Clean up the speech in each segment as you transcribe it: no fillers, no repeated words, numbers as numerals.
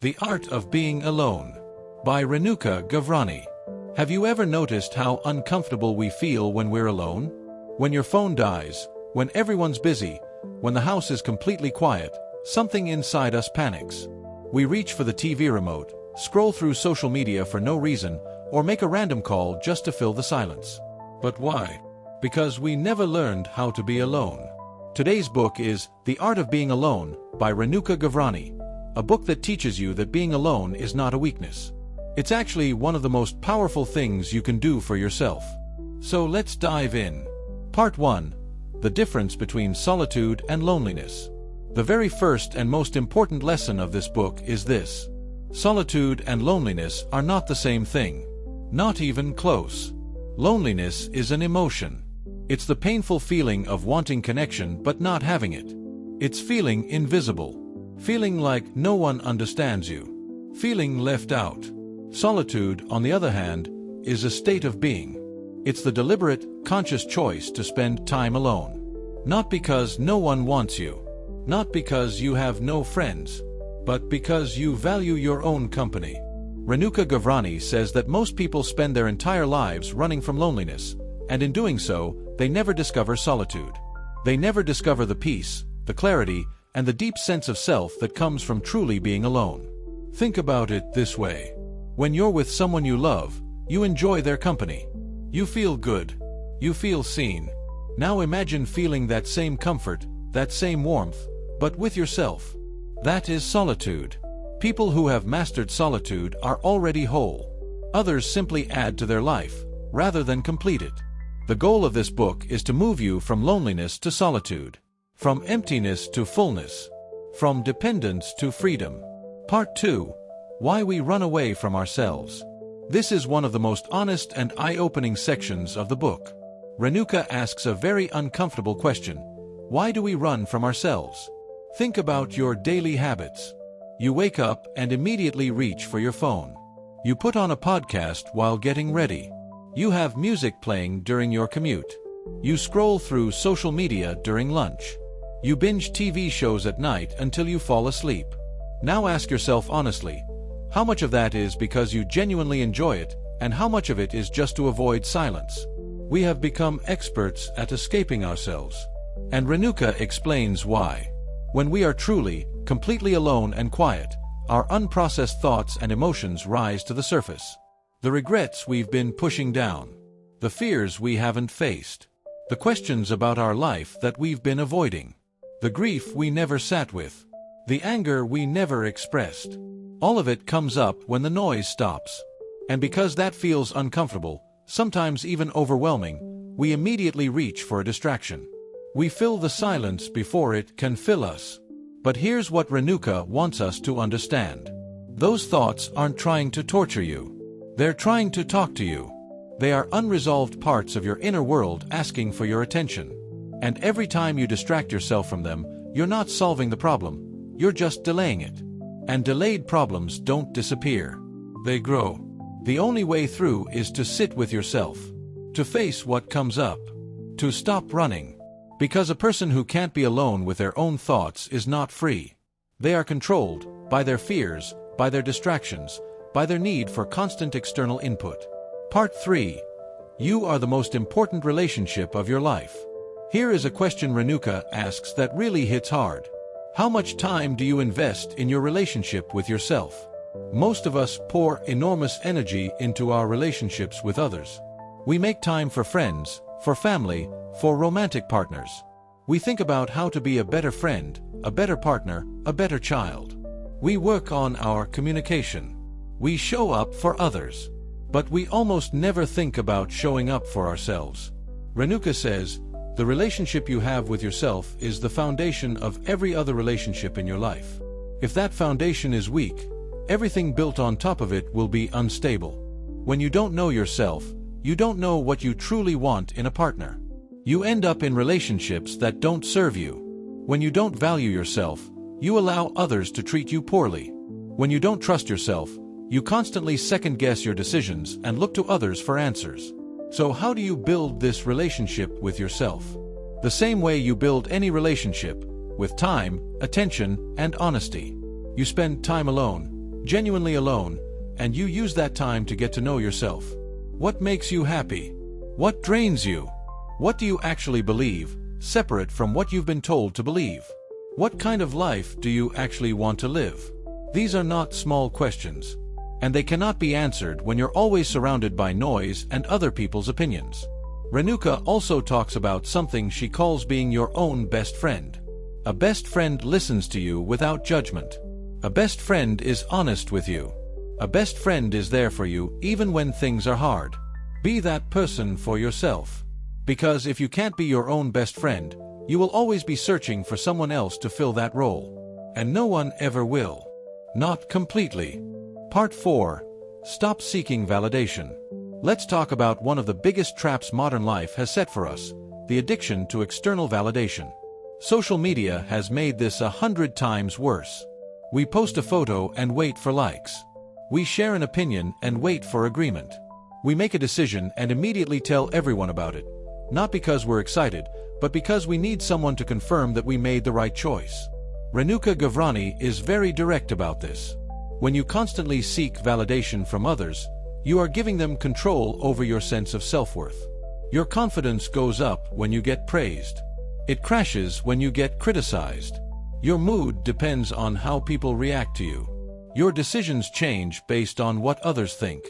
The Art of Being Alone by Renuka Gavrani. Have you ever noticed how uncomfortable we feel when we're alone? When your phone dies, when everyone's busy, when the house is completely quiet, something inside us panics. We reach for the TV remote, scroll through social media for no reason, or make a random call just to fill the silence. But why? Because we never learned how to be alone. Today's book is The Art of Being Alone by Renuka Gavrani, a book that teaches you that being alone is not a weakness. It's actually one of the most powerful things you can do for yourself. So let's dive in. Part 1. The difference between solitude and loneliness. The very first and most important lesson of this book is this: solitude and loneliness are not the same thing. Not even close. Loneliness is an emotion. It's the painful feeling of wanting connection but not having it. It's feeling invisible. Feeling like no one understands you. Feeling left out. Solitude, on the other hand, is a state of being. It's the deliberate, conscious choice to spend time alone. Not because no one wants you. Not because you have no friends. But because you value your own company. Renuka Gavrani says that most people spend their entire lives running from loneliness, and in doing so, they never discover solitude. They never discover the peace, the clarity, and the deep sense of self that comes from truly being alone. Think about it this way. When you're with someone you love, you enjoy their company. You feel good. You feel seen. Now imagine feeling that same comfort, that same warmth, but with yourself. That is solitude. People who have mastered solitude are already whole. Others simply add to their life, rather than complete it. The goal of this book is to move you from loneliness to solitude. From emptiness to fullness. From dependence to freedom. Part 2. Why we run away from ourselves. This is one of the most honest and eye-opening sections of the book. Renuka asks a very uncomfortable question. Why do we run from ourselves? Think about your daily habits. You wake up and immediately reach for your phone. You put on a podcast while getting ready. You have music playing during your commute. You scroll through social media during lunch. You binge TV shows at night until you fall asleep. Now ask yourself honestly, how much of that is because you genuinely enjoy it, and how much of it is just to avoid silence? We have become experts at escaping ourselves. And Renuka explains why. When we are truly, completely alone and quiet, our unprocessed thoughts and emotions rise to the surface. The regrets we've been pushing down. The fears we haven't faced. The questions about our life that we've been avoiding. The grief we never sat with. The anger we never expressed. All of it comes up when the noise stops. And because that feels uncomfortable, sometimes even overwhelming, we immediately reach for a distraction. We fill the silence before it can fill us. But here's what Renuka wants us to understand. Those thoughts aren't trying to torture you. They're trying to talk to you. They are unresolved parts of your inner world asking for your attention. And every time you distract yourself from them, you're not solving the problem, you're just delaying it. And delayed problems don't disappear. They grow. The only way through is to sit with yourself. To face what comes up. To stop running. Because a person who can't be alone with their own thoughts is not free. They are controlled by their fears, by their distractions, by their need for constant external input. Part 3. You are the most important relationship of your life. Here is a question Renuka asks that really hits hard. How much time do you invest in your relationship with yourself? Most of us pour enormous energy into our relationships with others. We make time for friends, for family, for romantic partners. We think about how to be a better friend, a better partner, a better child. We work on our communication. We show up for others. But we almost never think about showing up for ourselves. Renuka says, the relationship you have with yourself is the foundation of every other relationship in your life. If that foundation is weak, everything built on top of it will be unstable. When you don't know yourself, you don't know what you truly want in a partner. You end up in relationships that don't serve you. When you don't value yourself, you allow others to treat you poorly. When you don't trust yourself, you constantly second-guess your decisions and look to others for answers. So how do you build this relationship with yourself? The same way you build any relationship, with time, attention, and honesty. You spend time alone. genuinely alone, and you use that time to get to know yourself. What makes you happy? What drains you? What do you actually believe, separate from what you've been told to believe? What kind of life do you actually want to live? These are not small questions, and they cannot be answered when you're always surrounded by noise and other people's opinions. Renuka also talks about something she calls being your own best friend. A best friend listens to you without judgment. A best friend is honest with you. A best friend is there for you even when things are hard. Be that person for yourself. Because if you can't be your own best friend, you will always be searching for someone else to fill that role. And no one ever will. Not completely. Part 4. Stop seeking validation. Let's talk about one of the biggest traps modern life has set for us, the addiction to external validation. Social media has made this 100 times worse. We post a photo and wait for likes. We share an opinion and wait for agreement. We make a decision and immediately tell everyone about it, not because we're excited, but because we need someone to confirm that we made the right choice. Renuka Gavrani is very direct about this. When you constantly seek validation from others, you are giving them control over your sense of self-worth. Your confidence goes up when you get praised. It crashes when you get criticized. Your mood depends on how people react to you. Your decisions change based on what others think.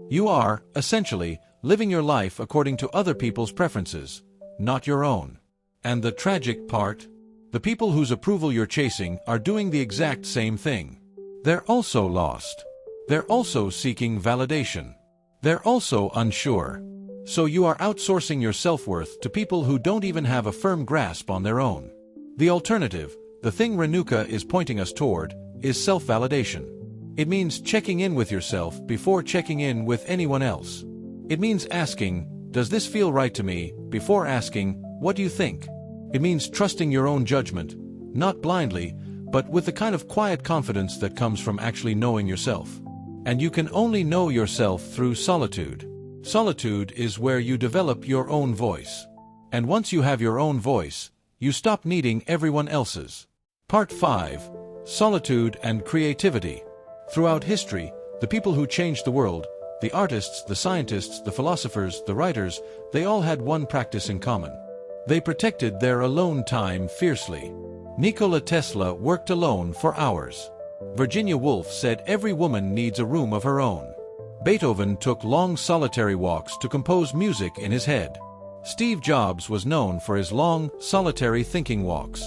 You are, essentially, living your life according to other people's preferences, not your own. And the tragic part? The people whose approval you're chasing are doing the exact same thing. They're also lost. They're also seeking validation. They're also unsure. So you are outsourcing your self-worth to people who don't even have a firm grasp on their own. The alternative, the thing Renuka is pointing us toward, is self-validation. It means checking in with yourself before checking in with anyone else. It means asking, does this feel right to me, before asking, what do you think? It means trusting your own judgment, not blindly, but with the kind of quiet confidence that comes from actually knowing yourself. And you can only know yourself through solitude. Solitude is where you develop your own voice. And once you have your own voice, you stop needing everyone else's. Part 5. Solitude and Creativity. Throughout history, the people who changed the world, the artists, the scientists, the philosophers, the writers, they all had one practice in common. They protected their alone time fiercely. Nikola Tesla worked alone for hours. Virginia Woolf said every woman needs a room of her own. Beethoven took long solitary walks to compose music in his head. Steve Jobs was known for his long, solitary thinking walks.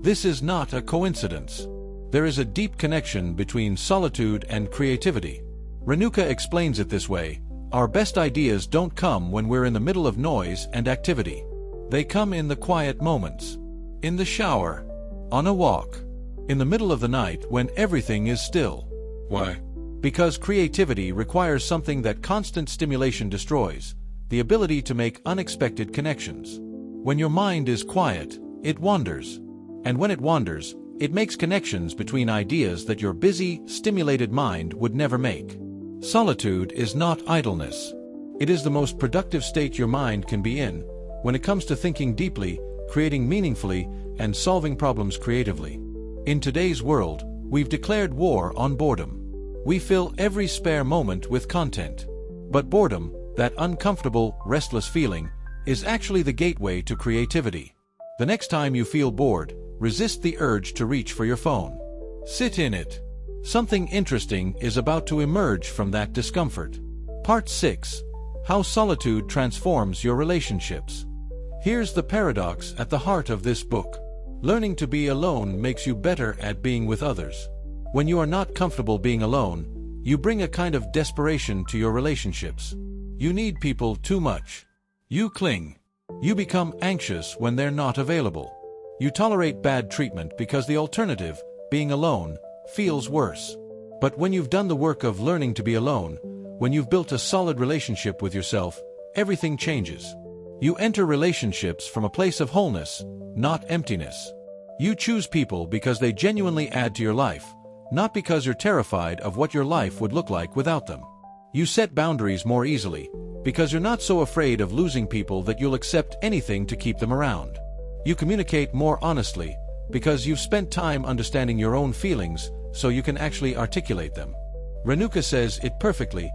This is not a coincidence. There is a deep connection between solitude and creativity. Renuka explains it this way: our best ideas don't come when we're in the middle of noise and activity. They come in the quiet moments. In the shower. On a walk. In the middle of the night when everything is still. Why? Because creativity requires something that constant stimulation destroys: the ability to make unexpected connections. When your mind is quiet, it wanders. And when it wanders, it makes connections between ideas that your busy, stimulated mind would never make. Solitude is not idleness. It is the most productive state your mind can be in, when it comes to thinking deeply, creating meaningfully, and solving problems creatively. In today's world, we've declared war on boredom. We fill every spare moment with content. But boredom, that uncomfortable, restless feeling, is actually the gateway to creativity. The next time you feel bored, resist the urge to reach for your phone. Sit in it. Something interesting is about to emerge from that discomfort. Part 6. How solitude transforms your relationships. Here's the paradox at the heart of this book. Learning to be alone makes you better at being with others. When you are not comfortable being alone, you bring a kind of desperation to your relationships. You need people too much. You cling. You become anxious when they're not available. You tolerate bad treatment because the alternative, being alone, feels worse. But when you've done the work of learning to be alone, when you've built a solid relationship with yourself, everything changes. You enter relationships from a place of wholeness, not emptiness. You choose people because they genuinely add to your life, not because you're terrified of what your life would look like without them. You set boundaries more easily, because you're not so afraid of losing people that you'll accept anything to keep them around. You communicate more honestly, because you've spent time understanding your own feelings, so you can actually articulate them. Renuka says it perfectly.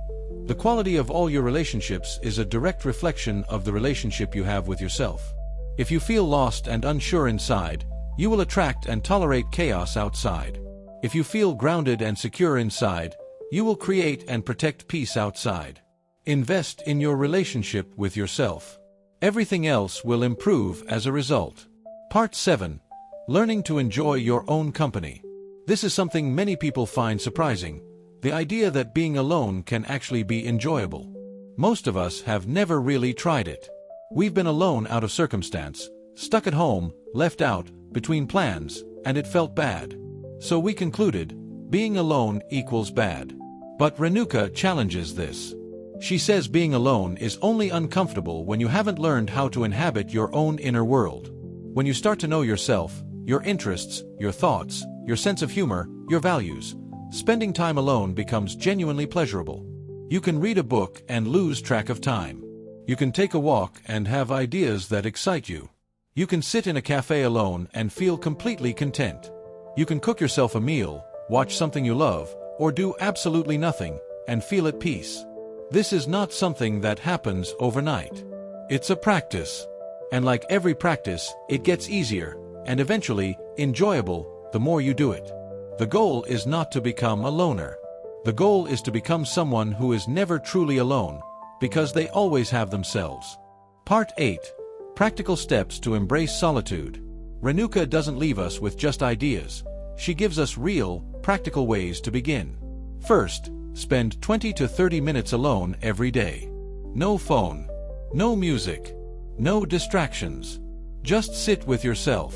The quality of all your relationships is a direct reflection of the relationship you have with yourself. If you feel lost and unsure inside, you will attract and tolerate chaos outside. If you feel grounded and secure inside, you will create and protect peace outside. Invest in your relationship with yourself. Everything else will improve as a result. Part 7. Learning to enjoy your own company. This is something many people find surprising, the idea that being alone can actually be enjoyable. Most of us have never really tried it. We've been alone out of circumstance, stuck at home, left out, between plans, and it felt bad. So we concluded, being alone equals bad. But Renuka challenges this. She says being alone is only uncomfortable when you haven't learned how to inhabit your own inner world. When you start to know yourself, your interests, your thoughts, your sense of humor, your values, spending time alone becomes genuinely pleasurable. You can read a book and lose track of time. You can take a walk and have ideas that excite you. You can sit in a cafe alone and feel completely content. You can cook yourself a meal, watch something you love, or do absolutely nothing, and feel at peace. This is not something that happens overnight. It's a practice. And like every practice, it gets easier, and eventually, enjoyable, the more you do it. The goal is not to become a loner. The goal is to become someone who is never truly alone, because they always have themselves. Part 8. Practical steps to embrace solitude. Renuka doesn't leave us with just ideas. She gives us real, practical ways to begin. First, spend 20 to 30 minutes alone every day. No phone. No music. No distractions. Just sit with yourself.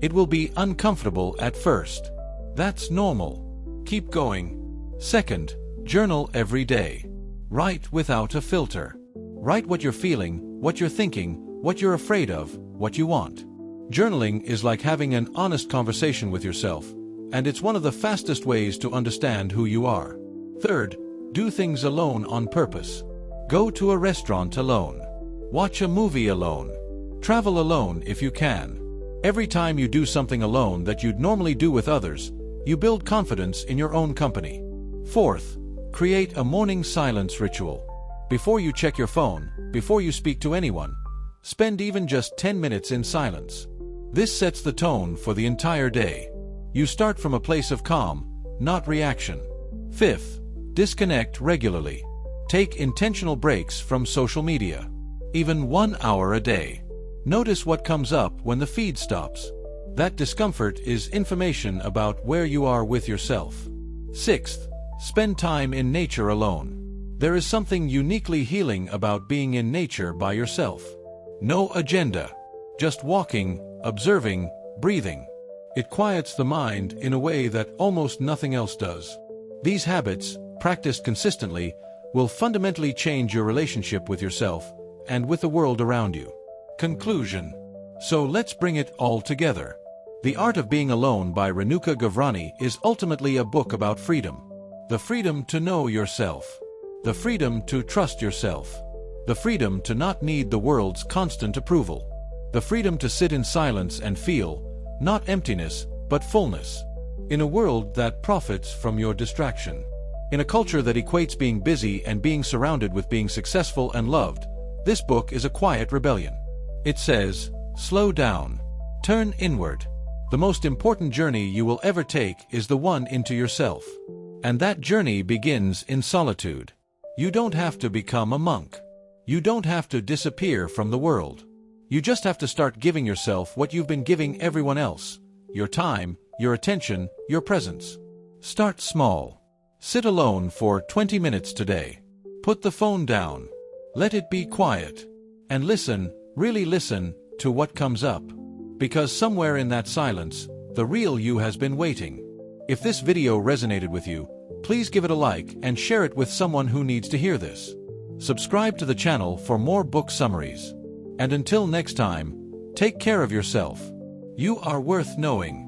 It will be uncomfortable at first. That's normal. Keep going. Second, journal every day. Write without a filter. Write what you're feeling, what you're thinking, what you're afraid of, what you want. Journaling is like having an honest conversation with yourself, and it's one of the fastest ways to understand who you are. Third, do things alone on purpose. Go to a restaurant alone. Watch a movie alone. Travel alone if you can. Every time you do something alone that you'd normally do with others, you build confidence in your own company. Fourth, create a morning silence ritual. Before you check your phone, before you speak to anyone, spend even just 10 minutes in silence. This sets the tone for the entire day. You start from a place of calm, not reaction. Fifth, disconnect regularly. Take intentional breaks from social media. Even 1 hour a day. Notice what comes up when the feed stops. That discomfort is information about where you are with yourself. Sixth, spend time in nature alone. There is something uniquely healing about being in nature by yourself. No agenda. Just walking, observing, breathing. It quiets the mind in a way that almost nothing else does. These habits, practiced consistently, will fundamentally change your relationship with yourself and with the world around you. Conclusion. So let's bring it all together. The Art of Being Alone by Renuka Gavrani is ultimately a book about freedom. The freedom to know yourself. The freedom to trust yourself. The freedom to not need the world's constant approval. The freedom to sit in silence and feel, not emptiness, but fullness. In a world that profits from your distraction. In a culture that equates being busy and being surrounded with being successful and loved, this book is a quiet rebellion. It says, slow down. Turn inward. The most important journey you will ever take is the one into yourself. And that journey begins in solitude. You don't have to become a monk. You don't have to disappear from the world. You just have to start giving yourself what you've been giving everyone else. Your time, your attention, your presence. Start small. Sit alone for 20 minutes today. Put the phone down. Let it be quiet. And listen, really listen, to what comes up. Because somewhere in that silence, the real you has been waiting. If this video resonated with you, please give it a like and share it with someone who needs to hear this. Subscribe to the channel for more book summaries. And until next time, take care of yourself. You are worth knowing.